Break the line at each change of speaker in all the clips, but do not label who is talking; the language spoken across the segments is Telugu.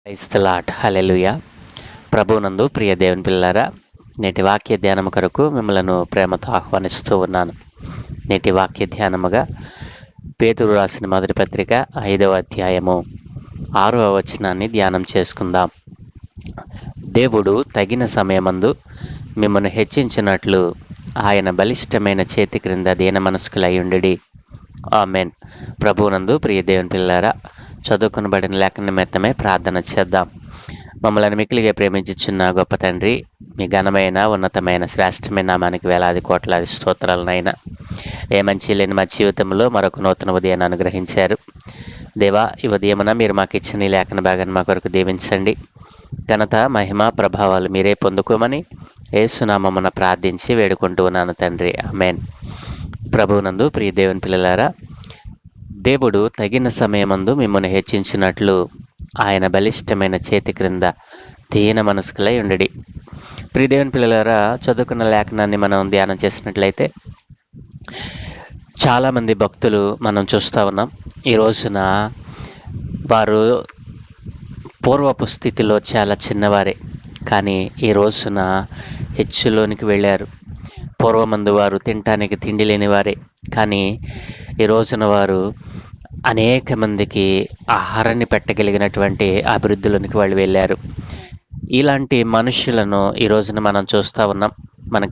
Praise the lord. హల్లెలూయా. ప్రభువునందు ప్రియ దేవుని పిల్లారా, నేటి వాక్య ధ్యానము కొరకు మిమ్మలను ప్రేమతో ఆహ్వానిస్తూ ఉన్నాను. నేటి వాక్య ధ్యానముగా పేతురు రాసిన మొదటి పత్రిక 5వ అధ్యాయము 6వ వచనాన్ని ధ్యానం చేసుకుందాం. దేవుడు తగిన సమయమందు మిమ్మల్ని హెచ్చించినట్లు ఆయన బలిష్టమైన చేతి క్రింద దీన మనస్కులయ్యుండి. ఆమెన్. ప్రభువునందు ప్రియ దేవుని పిల్లారా, చదువుకునబడిన లేఖన నిమిత్తమే ప్రార్థన చేద్దాం. మమ్మల్ని మిక్కిలిగా ప్రేమించుచున్న గొప్ప తండ్రి, మీ ఘనమైన ఉన్నతమైన శ్రేష్టమైన నామానికి వేలాది కోట్లాది స్తోత్రాలనైనా ఏ మంచి లేని మా జీవితంలో మరొక నూతన ఉదయాన్ని అనుగ్రహించారు. దేవా, ఈ ఉదయమున మీరు మాకు ఇచ్చిన ఈ లేఖన భాగాన్ని మా కొరకు దీవించండి. ఘనత మహిమ ప్రభావాలు మీరే పొందుకోమని యేసునామమున ప్రార్థించి వేడుకుంటూ ఉన్నాను తండ్రి. ఆమేన్. ప్రభువునందు ప్రియ దేవుని పిల్లలారా, దేవుడు తగిన సమయమందు మిమ్మల్ని హెచ్చించినట్లు ఆయన బలిష్టమైన చేతి క్రింద దీన మనస్కులై ఉండడి. ప్రియ దేవుని పిల్లలారా, చదువుకున్న లేఖనాన్ని మనం ధ్యానం చేసినట్లయితే చాలామంది భక్తులు మనం చూస్తూ ఉన్నాం. ఈ రోజున వారు పూర్వపు స్థితిలో చాలా చిన్నవారే, కానీ ఈ రోజున హెచ్చులోనికి వెళ్ళారు. పూర్వమందు వారు తినటానికి తిండి లేని వారే, కానీ ఈ రోజున వారు అనేక మందికి ఆహారాన్ని పెట్టగలిగినటువంటి అభివృద్ధిలోనికి వాళ్ళు వెళ్ళారు. ఇలాంటి మనుషులను ఈ రోజున మనం చూస్తూ ఉన్నాం. మన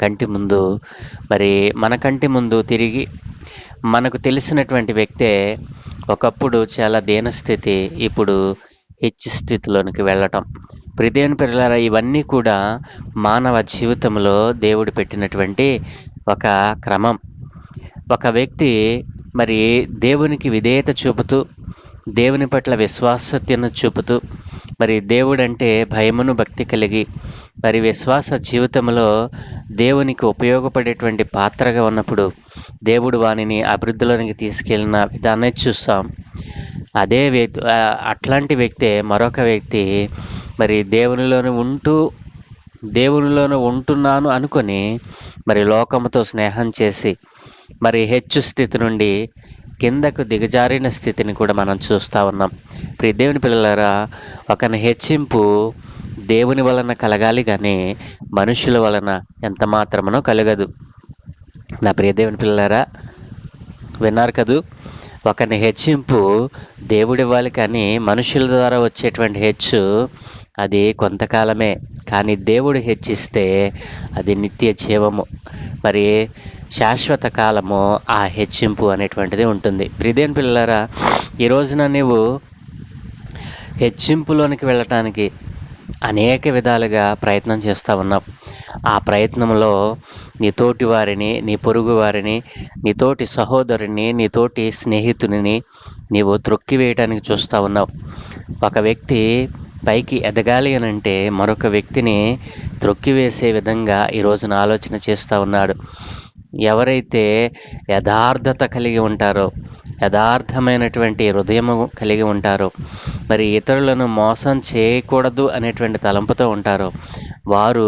కంటి ముందు తిరిగి మనకు తెలిసినటువంటి వ్యక్తే ఒకప్పుడు చాలా దీనస్థితి, ఇప్పుడు హెచ్చు స్థితిలోనికి వెళ్ళటం. ప్రియదేవుని పిల్లలారా, ఇవన్నీ కూడా మానవ జీవితంలో దేవుడు పెట్టినటువంటి ఒక క్రమం. ఒక వ్యక్తి దేవునికి విధేయత చూపుతూ, దేవుని పట్ల విశ్వాసతను చూపుతూ, దేవుడంటే భయమును భక్తి కలిగి విశ్వాస జీవితంలో దేవునికి ఉపయోగపడేటువంటి పాత్రగా ఉన్నప్పుడు దేవుడు వానిని అభివృద్ధిలోనికి తీసుకెళ్ళిన విధానాన్ని చూస్తాం. అదే వ్యక్తి, అట్లాంటి వ్యక్తే మరొక వ్యక్తి దేవునిలోనే ఉంటున్నాను అనుకొని లోకముతో స్నేహం చేసి హెచ్చు స్థితి నుండి కిందకు దిగజారిన స్థితిని కూడా మనం చూస్తూ ఉన్నాం. ప్రియ దేవుని పిల్లలారా, ఒకని హెచ్చింపు దేవుని వలన కలగాలి, కానీ మనుషుల వలన ఎంత మాత్రమునో కలగదు. నా ప్రియ దేవుని పిల్లలారా, విన్నారు కదూ? ఒకని హెచ్చింపు దేవుడివ్వాలి, కానీ మనుషుల ద్వారా వచ్చేటువంటి హెచ్చు అది కొంతకాలమే. కానీ దేవుడు హెచ్చిస్తే అది నిత్య జీవము, శాశ్వత కాలము ఆ హెచ్చింపు అనేటువంటిది ఉంటుంది. ప్రియదేవుని పిల్లలారా, ఈ రోజున నీవు హెచ్చింపులోనికి వెళ్ళటానికి అనేక విధాలుగా ప్రయత్నం చేస్తూ ఉన్నావు. ఆ ప్రయత్నంలో నీ తోటి వారిని, నీ పొరుగు వారిని, నీ తోటి సహోదరుని, నీ తోటి స్నేహితుని నీవు త్రొక్కివేయటానికి చూస్తూ ఉన్నావు. ఒక వ్యక్తి పైకి ఎదగాలి అని అంటే మరొక వ్యక్తిని త్రొక్కివేసే విధంగా ఈ రోజున ఆలోచన చేస్తూ ఉన్నాడు. ఎవరైతే యథార్థత కలిగి ఉంటారో, యథార్థమైనటువంటి హృదయము కలిగి ఉంటారో, ఇతరులను మోసం చేయకూడదు అనేటువంటి తలంపుతో ఉంటారో, వారు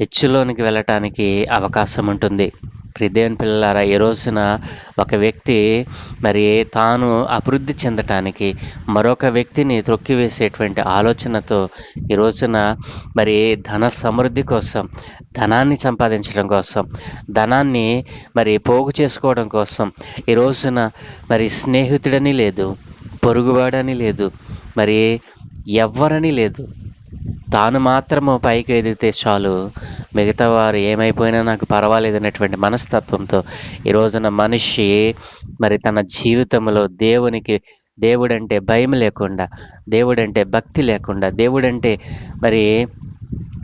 హెచ్చులోనికి వెళ్ళటానికి అవకాశం ఉంటుంది. ప్రియదేవుని పిల్లలారా, ఈ రోజున ఒక వ్యక్తి తాను అభివృద్ధి చెందటానికి మరొక వ్యక్తిని త్రొక్కివేసేటువంటి ఆలోచనతో ఈ రోజున ధన సమృద్ధి కోసం, ధనాన్ని సంపాదించడం కోసం, ధనాన్ని పోగు చేసుకోవడం కోసం ఈ రోజున స్నేహితుడని లేదు, పొరుగువాడని లేదు, ఎవ్వరని లేదు. తాను మాత్రము పైకి ఎదిగితే చాలు, మిగతా వారు ఏమైపోయినా నాకు పర్వాలేదు అనేటువంటి మనస్తత్వంతో ఈ రోజున మనిషి తన జీవితంలో దేవుడంటే భయం లేకుండా, దేవుడంటే భక్తి లేకుండా, దేవుడంటే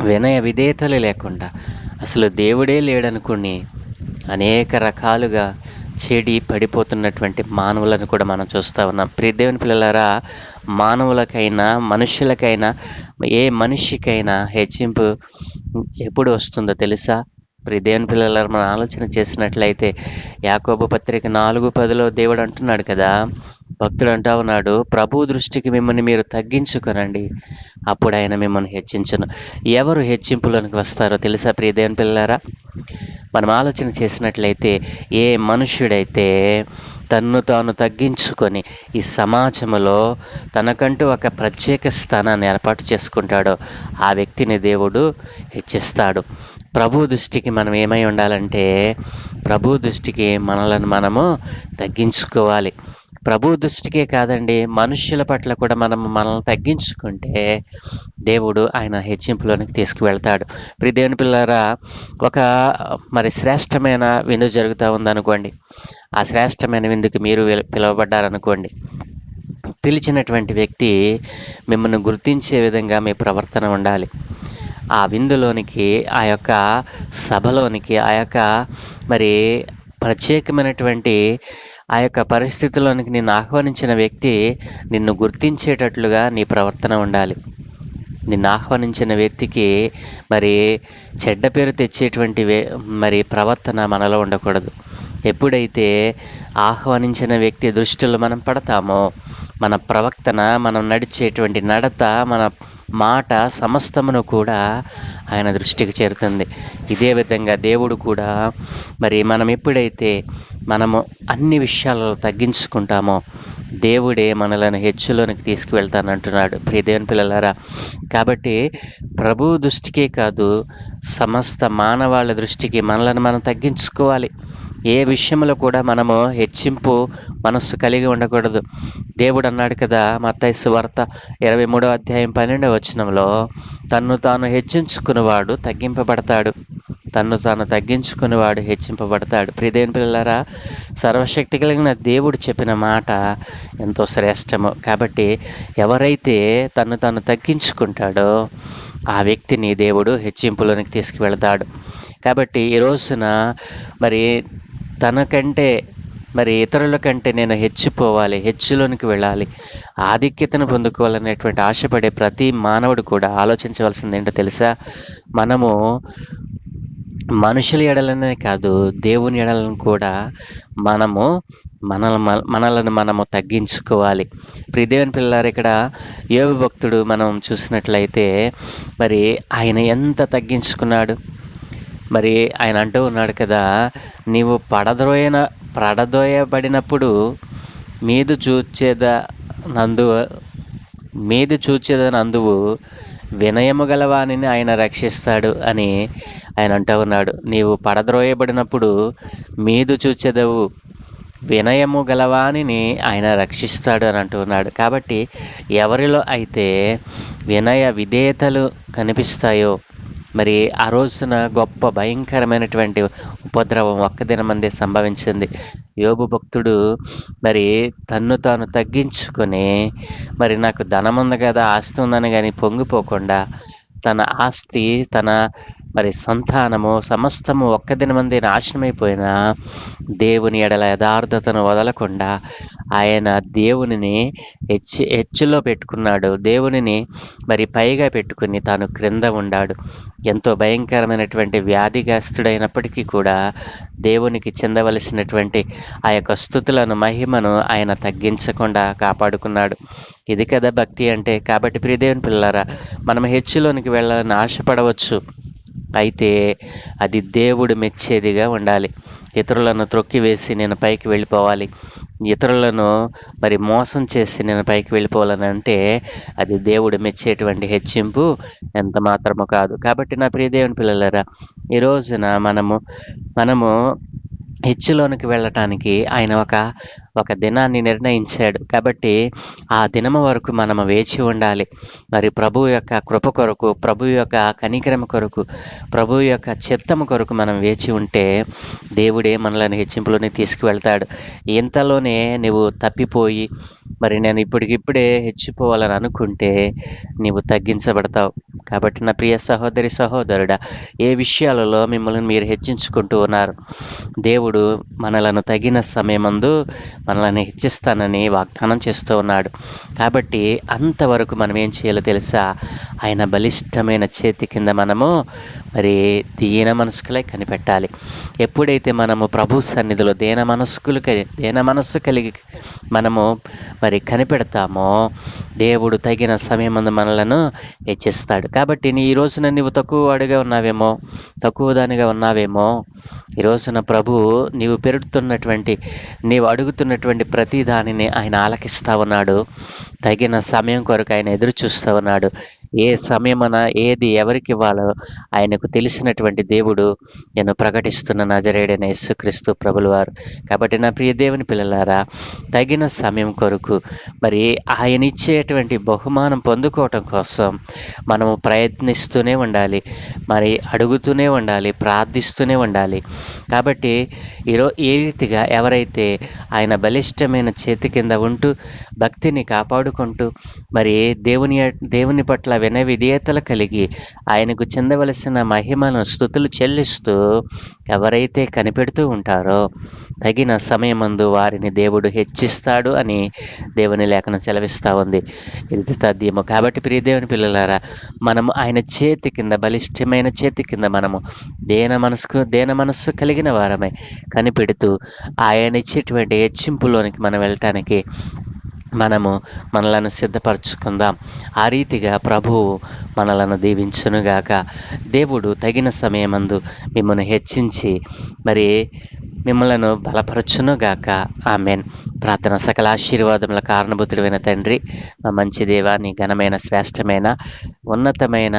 వినయ విధేయతలు లేకుండా, అసలు దేవుడే లేడనుకుని అనేక రకాలుగా చెడి పడిపోతున్నటువంటి మానవులను కూడా మనం చూస్తూ ఉన్నాం. ప్రియ దేవుని పిల్లలారా, మానవులకైనా మనుషులకైనా ఏ మనిషికైనా హెచ్చింపు ఎప్పుడు వస్తుందో తెలుసా? ప్రియ దేవుని పిల్లలారా, మనం ఆలోచన చేసినట్లయితే యాకోబు పత్రిక 4:10 దేవుడు అంటున్నాడు కదా, భక్తుడు అంటా ఉన్నాడు, ప్రభు దృష్టికి మిమ్మల్ని మీరు తగ్గించుకొనండి, అప్పుడు ఆయన మిమ్మల్ని హెచ్చించును. ఎవరు హెచ్చింపులోనికి వస్తారో తెలుసా? ప్రియ దేవుని పిల్లలారా, మనం ఆలోచన చేసినట్లయితే ఏ మనుష్యుడైతే తన్ను తాను తగ్గించుకొని ఈ సమాజంలో తనకంటూ ఒక ప్రత్యేక స్థానాన్ని ఏర్పాటు చేసుకుంటాడో ఆ వ్యక్తిని దేవుడు హెచ్చిస్తాడు. ప్రభు దృష్టికి మనం ఏమై ఉండాలంటే, ప్రభు దృష్టికి మనలను మనము తగ్గించుకోవాలి. ప్రభు దృష్టికే కాదండి, మనుష్యుల పట్ల కూడా మనల్ని తగ్గించుకుంటే దేవుడు ఆయన హెచ్చింపులోనికి తీసుకువెళ్తాడు. దేవుని పిల్లారా, ఒక శ్రేష్టమైన విందు జరుగుతూ ఉందనుకోండి. ఆ శ్రేష్టమైన విందుకి మీరు పిలువబడ్డారనుకోండి. పిలిచినటువంటి వ్యక్తి మిమ్మల్ని గుర్తించే విధంగా మీ ప్రవర్తన ఉండాలి. ఆ విందులోనికి, ఆ యొక్క సభలోనికి, ఆ యొక్క ప్రత్యేకమైనటువంటి ఆ యొక్క పరిస్థితుల్లోనికి నిన్ను ఆహ్వానించిన వ్యక్తి నిన్ను గుర్తించేటట్లుగా నీ ప్రవర్తన ఉండాలి. నిన్ను ఆహ్వానించిన వ్యక్తికి చెడ్డ పేరు తెచ్చేటువంటి ప్రవర్తన మనలో ఉండకూడదు. ఎప్పుడైతే ఆహ్వానించిన వ్యక్తి దృష్టిలో మనం పడతామో, మన ప్రవర్తన, మనం నడిచేటువంటి నడత, మన మాట సమస్తమును కూడా ఆయన దృష్టికి చేరుతుంది. ఇదే విధంగా దేవుడు కూడా మనం ఎప్పుడైతే మనము అన్ని విషయాలలో తగ్గించుకుంటామో దేవుడే మనలను హెచ్చులోనికి తీసుకువెళ్తానంటున్నాడు. దేవుని పిల్లలారా, కాబట్టి ప్రభు దృష్టికే కాదు, సమస్త మానవాళి దృష్టికి మనలను మనం తగ్గించుకోవాలి. ఏ విషయంలో కూడా మనము హెచ్చింపు మనస్సు కలిగి ఉండకూడదు. దేవుడు అన్నాడు కదా, మత్తయి సువార్త 23వ అధ్యాయం 12వ వచనంలో, తన్ను తాను హెచ్చించుకునేవాడు తగ్గింపబడతాడు, తన్ను తాను తగ్గించుకునేవాడు హెచ్చింపబడతాడు. దేవుని పిల్లలారా, సర్వశక్తి కలిగిన దేవుడు చెప్పిన మాట ఎంతో శ్రేష్టము. కాబట్టి ఎవరైతే తన్ను తాను తగ్గించుకుంటాడో ఆ వ్యక్తిని దేవుడు హెచ్చింపులోనికి తీసుకువెళ్తాడు. కాబట్టి ఈ రోజున తనకంటే ఇతరుల కంటే నేను హెచ్చిపోవాలి, హెచ్చులోనికి వెళ్ళాలి, ఆధిక్యతను పొందుకోవాలనేటువంటి ఆశపడే ప్రతి మానవుడు కూడా ఆలోచించవలసింది ఏంటో తెలుసా? మనము మనుషుల ఎడలనే కాదు, దేవుని ఎడలను కూడా మనలను మనము తగ్గించుకోవాలి. దేవుని పిల్లలారు, ఇక్కడ యోబు భక్తుడు మనం చూసినట్లయితే ఆయన ఎంత తగ్గించుకున్నాడు. ఆయన అంటూ ఉన్నాడు కదా, నీవు పడదోయబడినప్పుడు మీదు చూచేదనందువు వినయము గలవానిని ఆయన రక్షిస్తాడు అని ఆయన అంటూ ఉన్నాడు. నీవు పడద్రోయబడినప్పుడు మీదు చూచెదవు, వినయము గలవానిని ఆయన రక్షిస్తాడు అని అంటూ ఉన్నాడు. కాబట్టి ఎవరిలో అయితే వినయ విధేయతలు కనిపిస్తాయో ఆ రోజున గొప్ప భయంకరమైనటువంటి ఉపద్రవం ఒక్క దినమందే సంభవించింది. యోబు భక్తుడు తన్ను తాను తగ్గించుకొని నాకు ధనం ఉంది కదా, ఆస్తి ఉందని కానీ పొంగిపోకుండా తన ఆస్తి, తన సంతానము సమస్తము ఒక్క దినమందే నాశనమైపోయినా దేవుని ఎడల యథార్థతను వదలకుండా ఆయన దేవునిని హెచ్చులో పెట్టుకున్నాడు. దేవునిని పైగా పెట్టుకుని తాను క్రింద ఉన్నాడు. ఎంతో భయంకరమైనటువంటి వ్యాధిగ్రస్తుడైనప్పటికీ కూడా దేవునికి చెందవలసినటువంటి ఆ యొక్క స్తుతులను, మహిమను ఆయన తగ్గించకుండా కాపాడుకున్నాడు. ఇది కదా భక్తి అంటే. కాబట్టి దేవుని పిల్లలారా, మనం హెచ్చులోనికి వెళ్ళాలని ఆశపడవచ్చు, అయితే అది దేవుడు మెచ్చేదిగా ఉండాలి. ఇతరులను త్రొక్కివేసి నేను పైకి వెళ్ళిపోవాలి, ఇతరులను మోసం చేసి నేను పైకి వెళ్ళిపోవాలని అంటే అది దేవుడు మెచ్చేటువంటి హెచ్చింపు ఎంత మాత్రము కాదు. కాబట్టి నా దేవుని పిల్లలారా, ఈ రోజున మనము హెచ్చులోనికి వెళ్ళటానికి ఆయన ఒక దినాన్ని నిర్ణయించాడు. కాబట్టి ఆ దినము వరకు మనము వేచి ఉండాలి. ప్రభువు యొక్క కృప కొరకు, ప్రభువు యొక్క కనికరమ కొరకు, ప్రభువు యొక్క చిత్తము కొరకు మనం వేచి ఉంటే దేవుడే మనల్ని హెచ్చింపులోనే తీసుకువెళ్తాడు. ఇంతలోనే నువ్వు తప్పిపోయి నేను ఇప్పటికిప్పుడే హెచ్చిపోవాలని అనుకుంటే నీవు తగ్గించబడతావు. కాబట్టి నా ప్రియ సహోదరి సహోదరుడా, ఏ విషయాలలో మిమ్మల్ని మీరు హెచ్చించుకుంటూ ఉన్నారు? దేవుడు మనలను తగిన సమయమందు మనల్ని హెచ్చిస్తానని వాగ్దానం చేస్తూ ఉన్నాడు. కాబట్టి అంతవరకు మనం ఏం చేయాలో తెలుసా? ఆయన బలిష్టమైన చేతి కింద మనము మరి దీన మనస్కులై కనిపెట్టాలి. ఎప్పుడైతే మనము ప్రభు సన్నిధిలో దీన మనస్సు కలిగి మనము మరి కనిపెడతామో దేవుడు తగిన సమయమందు మనలను హెచ్చిస్తాడు. కాబట్టి ఈ రోజున నీవు తక్కువ దానిగా ఉన్నావేమో, ఈ రోజున ప్రభు నీవు అడుగుతున్నటువంటి ప్రతి దానిని ఆయన ఆలకిస్తా ఉన్నాడు. తగిన సమయం కొరకు ఆయన ఎదురు చూస్తూ ఉన్నాడు. ఏ సమయమున ఏది ఎవరికి ఇవ్వాలో ఆయనకు తెలిసినటువంటి దేవుడు నేను ప్రకటిస్తున్న నజరేయుడైన యేసుక్రీస్తు ప్రభుల వారు. కాబట్టి నా ప్రియ దేవుని పిల్లలారా, తగిన సమయం కొరకు మరి ఆయన ఇచ్చేటువంటి బహుమానం పొందుకోవటం కోసం మనము ప్రయత్నిస్తూనే ఉండాలి, మరి అడుగుతూనే ఉండాలి, ప్రార్థిస్తూనే ఉండాలి. కాబట్టి ఏ రీతిగా ఎవరైతే ఆయన బలిష్టమైన చేతి కింద ఉంటూ భక్తిని కాపాడుకుంటూ మరి దేవుని పట్ల విధేయతలు కలిగి ఆయనకు చెందవలసిన మహిమను స్తుతులు చెల్లిస్తూ ఎవరైతే కనిపెడుతూ ఉంటారో తగిన సమయమందు వారిని దేవుడు హెచ్చిస్తాడు అని దేవుని లేఖనం సెలవిస్తూ ఉంది. ఇది తథ్యము. కాబట్టి ప్రియ దేవుని పిల్లలారా, మనము ఆయన చేతి కింద, బలిష్టమైన చేతి కింద మనము దేన మనస్సు కలిగిన వారమై కనిపెడుతూ ఆయన ఇచ్చేటువంటి హెచ్చింపులోనికి మనం వెళ్ళటానికి మనలను సిద్ధపరచుకుందాం. ఆ రీతిగా ప్రభువు మనలను దీవించునుగాక. దేవుడు తగిన సమయమందు మిమ్మల్ని హెచ్చించి మరి మిమ్మలను బలపరచునుగాక. ఆమెన్. ప్రార్థన. సకల ఆశీర్వాదముల కారణభూతుడైన తండ్రి, మా మంచి దేవా, నీ ఘనమైన శ్రేష్టమైన ఉన్నతమైన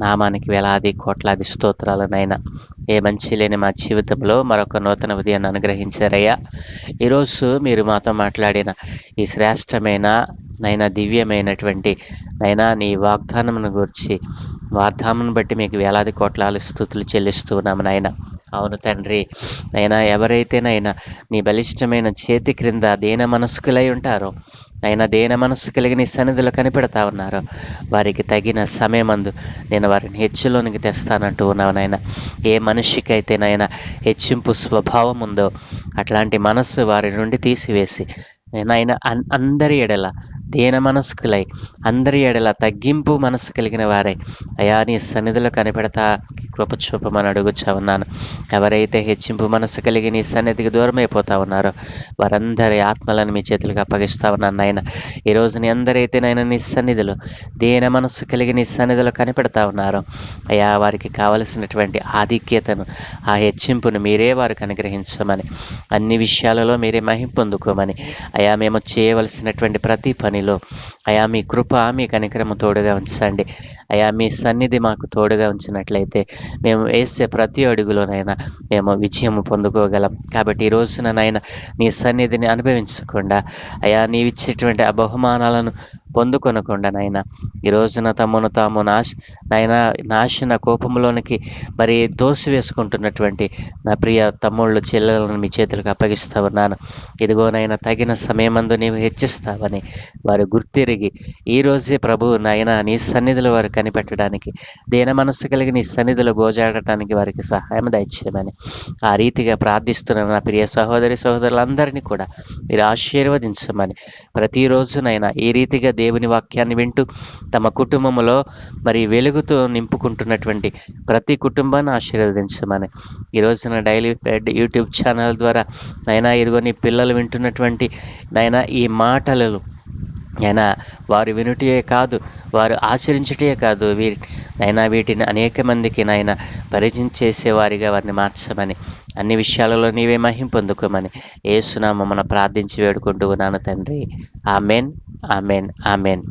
నామానికి వేలాది కోట్లాది స్తోత్రాలనైనా ఏ మంచి లేని మా జీవితంలో మరొక నూతన ఉదయాన్ని అనుగ్రహించారయ్యా. ఈరోజు మీరు మాతో మాట్లాడిన ఈ శ్రేష్టమైన దివ్యమైనటువంటి నీ వాగ్దానమును గురించి బట్టి మీకు వేలాది కోట్లాది స్తుతులు చెల్లిస్తున్నాము నాయన. అవును తండ్రి, ఎవరైతే నీ బలిష్టమైన చేతి క్రింద దీన మనస్కులై ఉంటారో, దీన మనస్సు కలిగి నీ సన్నిధిలో కనిపెడతా ఉన్నారో వారికి తగిన సమయమందు నేను వారిని హెచ్చులోనికి తెస్తానంటూ ఉన్నావు నాయన. ఏ మనిషికైతే హెచ్చింపు స్వభావం ఉందో అట్లాంటి మనస్సు వారి నుండి తీసివేసి అందరి ఎడల దీన మనస్కులై, అందరి ఎడల తగ్గింపు మనస్సు కలిగిన వారై అయా నీ సన్నిధిలో కనిపెడతా కృప చూపమని అడుగుచా ఉన్నాను. ఎవరైతే హెచ్చింపు మనస్సు కలిగి నీ సన్నిధికి దూరం అయిపోతా ఉన్నారో వారందరి ఆత్మలను మీ చేతులకు అప్పగిస్తా ఉన్నాను నాయన. ఈరోజు నీ అందరైతే నీ సన్నిధిలో దీన మనస్సు కలిగి నీ సన్నిధిలో కనిపెడతా ఉన్నారో అయా వారికి కావలసినటువంటి ఆధిక్యతను, ఆ హెచ్చింపును మీరే వారికి అనుగ్రహించమని, అన్ని విషయాలలో మీరే మహిమ పొందుకోమని అయా మేము చేయవలసినటువంటి ప్రతి పనిలో అయా మీ కృప, మీ కనికరము తోడుగా ఉంచండి. అయా మీ సన్నిధి మాకు తోడుగా ఉంచినట్లయితే మేము వేసే ప్రతి అడుగులోనైనా మేము విజయము పొందుకోగలం. కాబట్టి ఈ రోజున నీ సన్నిధిని అనుభవించకుండా నీవిచ్చేటువంటి ఆ బహుమానాలను పొందుకొనకుండా ఈ రోజున తమను తాము నాశన కోపంలోనికి మరి వేసుకుంటున్నటువంటి నా ప్రియ తమ్ముళ్ళు చెల్లెలను మీ చేతులకు అప్పగిస్తా ఉన్నాను. ఇదిగోనైనా తగిన సమయమందు నీవు హెచ్చిస్తావని వారు గుర్తిరిగి ఈ రోజే ప్రభు నీ సన్నిధిలో వారు కనిపెట్టడానికి, దీన మనస్సు కలిగి నీ సన్నిధిలో గోజాడటానికి వారికి సహాయం దయచేయమని ఆ రీతిగా ప్రార్థిస్తున్న నా ప్రియ సహోదరులందరినీ కూడా మీరు ఆశీర్వదించమని, ప్రతిరోజునైనా ఈ రీతిగా దేవుని వాక్యాన్ని వింటూ తమ కుటుంబంలో మరి వెలుగుతో నింపుకుంటున్నటువంటి ప్రతి కుటుంబాన్ని ఆశీర్వదించమని, ఈ రోజున డైలీ బ్రెడ్ యూట్యూబ్ ఛానల్ ద్వారా ఇదిగో నీ పిల్లలు వింటున్నటువంటి ఈ మాటలు వారు వినుటే కాదు, వారు ఆచరించుటే కాదు, వీటిని అనేక మందికి పరిచయం చేసేవారిగా వారిని మార్చమని, అన్ని విషయాలలో నీవే మహిమ పొందుకోమని యేసు నామమున ప్రార్థించి వేడుకుంటూ ఉన్నాను తండ్రి. Amen, amen, amen.